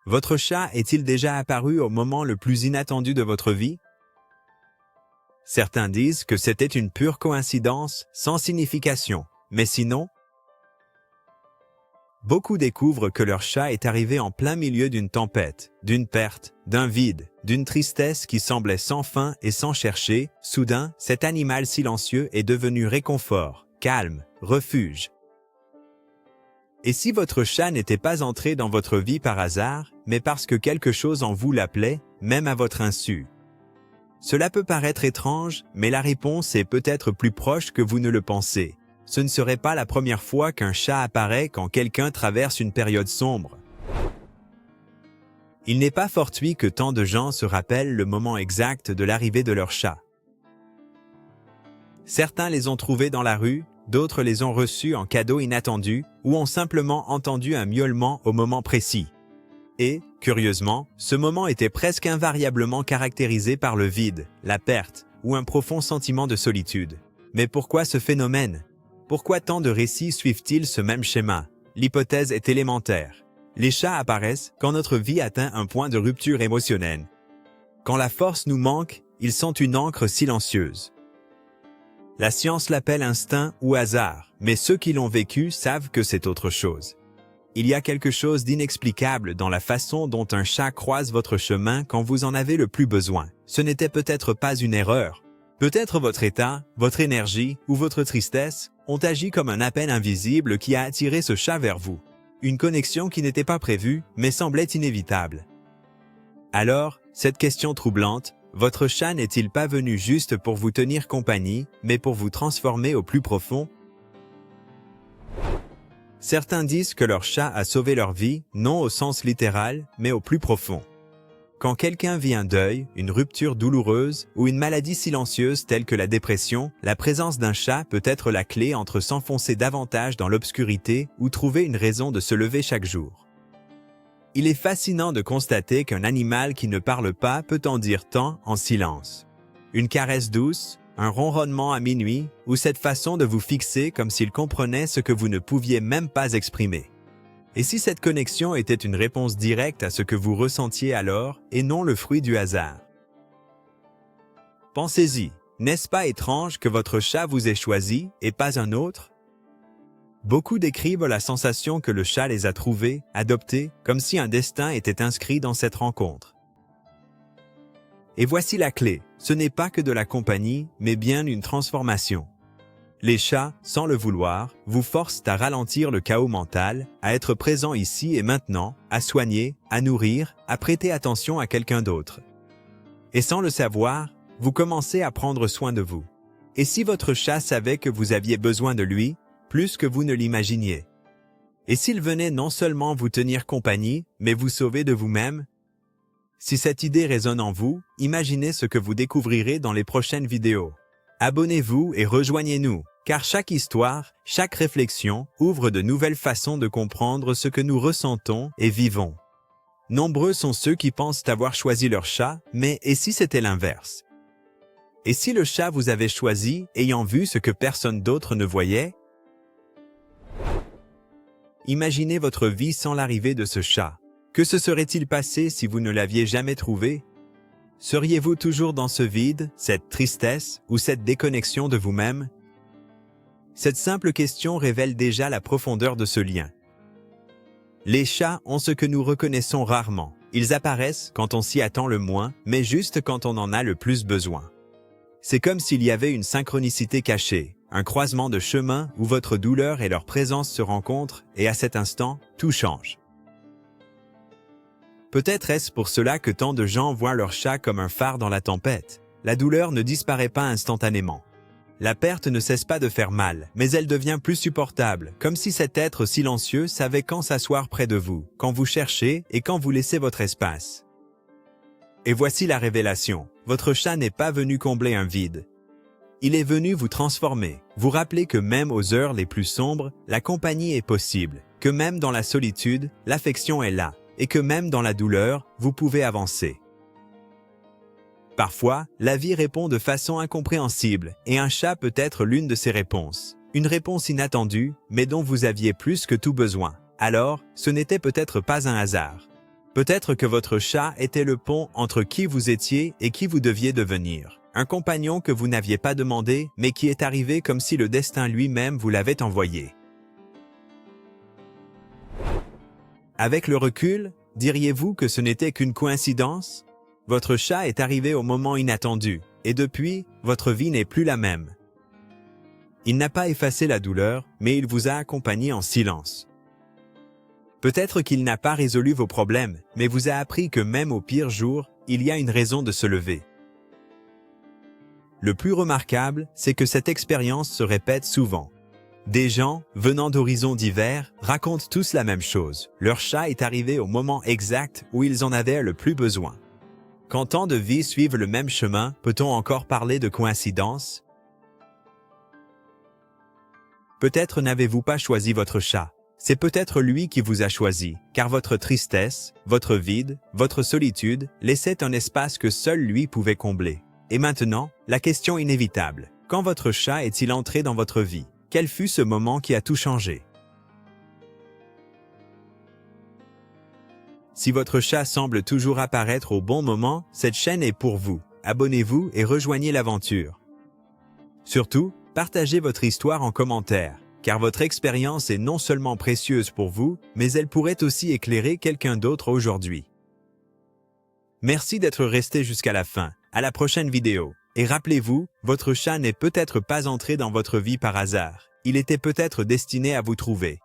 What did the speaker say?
Votre chat est-il déjà apparu au moment le plus inattendu de votre vie? Certains disent que c'était une pure coïncidence, sans signification. Mais sinon, beaucoup découvrent que leur chat est arrivé en plein milieu d'une tempête, d'une perte, d'un vide, d'une tristesse qui semblait sans fin et sans chercher. Soudain, cet animal silencieux est devenu réconfort, calme, refuge. Et si votre chat n'était pas entré dans votre vie par hasard, mais parce que quelque chose en vous l'appelait, même à votre insu? Cela peut paraître étrange, mais la réponse est peut-être plus proche que vous ne le pensez. Ce ne serait pas la première fois qu'un chat apparaît quand quelqu'un traverse une période sombre. Il n'est pas fortuit que tant de gens se rappellent le moment exact de l'arrivée de leur chat. Certains les ont trouvés dans la rue, d'autres les ont reçus en cadeau inattendu ou ont simplement entendu un miaulement au moment précis. Et, curieusement, ce moment était presque invariablement caractérisé par le vide, la perte ou un profond sentiment de solitude. Mais pourquoi ce phénomène? Pourquoi tant de récits suivent-ils ce même schéma? L'hypothèse est élémentaire. Les chats apparaissent quand notre vie atteint un point de rupture émotionnelle. Quand la force nous manque, ils sont une encre silencieuse. La science l'appelle instinct ou hasard, mais ceux qui l'ont vécu savent que c'est autre chose. Il y a quelque chose d'inexplicable dans la façon dont un chat croise votre chemin quand vous en avez le plus besoin. Ce n'était peut-être pas une erreur. Peut-être votre état, votre énergie ou votre tristesse ont agi comme un appel invisible qui a attiré ce chat vers vous. Une connexion qui n'était pas prévue, mais semblait inévitable. Alors, cette question troublante, votre chat n'est-il pas venu juste pour vous tenir compagnie, mais pour vous transformer au plus profond? Certains disent que leur chat a sauvé leur vie, non au sens littéral, mais au plus profond. Quand quelqu'un vit un deuil, une rupture douloureuse ou une maladie silencieuse telle que la dépression, la présence d'un chat peut être la clé entre s'enfoncer davantage dans l'obscurité ou trouver une raison de se lever chaque jour. Il est fascinant de constater qu'un animal qui ne parle pas peut en dire tant en silence. Une caresse douce, un ronronnement à minuit, ou cette façon de vous fixer comme s'il comprenait ce que vous ne pouviez même pas exprimer. Et si cette connexion était une réponse directe à ce que vous ressentiez alors, et non le fruit du hasard? Pensez-y, n'est-ce pas étrange que votre chat vous ait choisi et pas un autre? Beaucoup décrivent la sensation que le chat les a trouvés, adoptés, comme si un destin était inscrit dans cette rencontre. Et voici la clé, ce n'est pas que de la compagnie, mais bien une transformation. Les chats, sans le vouloir, vous forcent à ralentir le chaos mental, à être présent ici et maintenant, à soigner, à nourrir, à prêter attention à quelqu'un d'autre. Et sans le savoir, vous commencez à prendre soin de vous. Et si votre chat savait que vous aviez besoin de lui, plus que vous ne l'imaginiez? Et s'il venait non seulement vous tenir compagnie, mais vous sauver de vous-même? Si cette idée résonne en vous, imaginez ce que vous découvrirez dans les prochaines vidéos. Abonnez-vous et rejoignez-nous, car chaque histoire, chaque réflexion ouvre de nouvelles façons de comprendre ce que nous ressentons et vivons. Nombreux sont ceux qui pensent avoir choisi leur chat, mais et si c'était l'inverse? Et si le chat vous avait choisi, ayant vu ce que personne d'autre ne voyait? Imaginez votre vie sans l'arrivée de ce chat. Que se serait-il passé si vous ne l'aviez jamais trouvé? Seriez-vous toujours dans ce vide, cette tristesse ou cette déconnexion de vous-même? Cette simple question révèle déjà la profondeur de ce lien. Les chats ont ce que nous reconnaissons rarement. Ils apparaissent quand on s'y attend le moins, mais juste quand on en a le plus besoin. C'est comme s'il y avait une synchronicité cachée, un croisement de chemins où votre douleur et leur présence se rencontrent et à cet instant, tout change. Peut-être est-ce pour cela que tant de gens voient leur chat comme un phare dans la tempête. La douleur ne disparaît pas instantanément. La perte ne cesse pas de faire mal, mais elle devient plus supportable, comme si cet être silencieux savait quand s'asseoir près de vous, quand vous cherchez et quand vous laissez votre espace. Et voici la révélation. Votre chat n'est pas venu combler un vide. Il est venu vous transformer, vous rappeler que même aux heures les plus sombres, la compagnie est possible, que même dans la solitude, l'affection est là, et que même dans la douleur, vous pouvez avancer. Parfois, la vie répond de façon incompréhensible, et un chat peut être l'une de ces réponses. Une réponse inattendue, mais dont vous aviez plus que tout besoin. Alors, ce n'était peut-être pas un hasard. Peut-être que votre chat était le pont entre qui vous étiez et qui vous deviez devenir. Un compagnon que vous n'aviez pas demandé, mais qui est arrivé comme si le destin lui-même vous l'avait envoyé. Avec le recul, diriez-vous que ce n'était qu'une coïncidence? Votre chat est arrivé au moment inattendu, et depuis, votre vie n'est plus la même. Il n'a pas effacé la douleur, mais il vous a accompagné en silence. Peut-être qu'il n'a pas résolu vos problèmes, mais vous a appris que même au pire jour, il y a une raison de se lever. Le plus remarquable, c'est que cette expérience se répète souvent. Des gens, venant d'horizons divers, racontent tous la même chose. Leur chat est arrivé au moment exact où ils en avaient le plus besoin. Quand tant de vies suivent le même chemin, peut-on encore parler de coïncidence? Peut-être n'avez-vous pas choisi votre chat. C'est peut-être lui qui vous a choisi, car votre tristesse, votre vide, votre solitude laissaient un espace que seul lui pouvait combler. Et maintenant, la question inévitable. Quand votre chat est-il entré dans votre vie? Quel fut ce moment qui a tout changé? Si votre chat semble toujours apparaître au bon moment, cette chaîne est pour vous. Abonnez-vous et rejoignez l'aventure. Surtout, partagez votre histoire en commentaire, car votre expérience est non seulement précieuse pour vous, mais elle pourrait aussi éclairer quelqu'un d'autre aujourd'hui. Merci d'être resté jusqu'à la fin. À la prochaine vidéo. Et rappelez-vous, votre chat n'est peut-être pas entré dans votre vie par hasard. Il était peut-être destiné à vous trouver.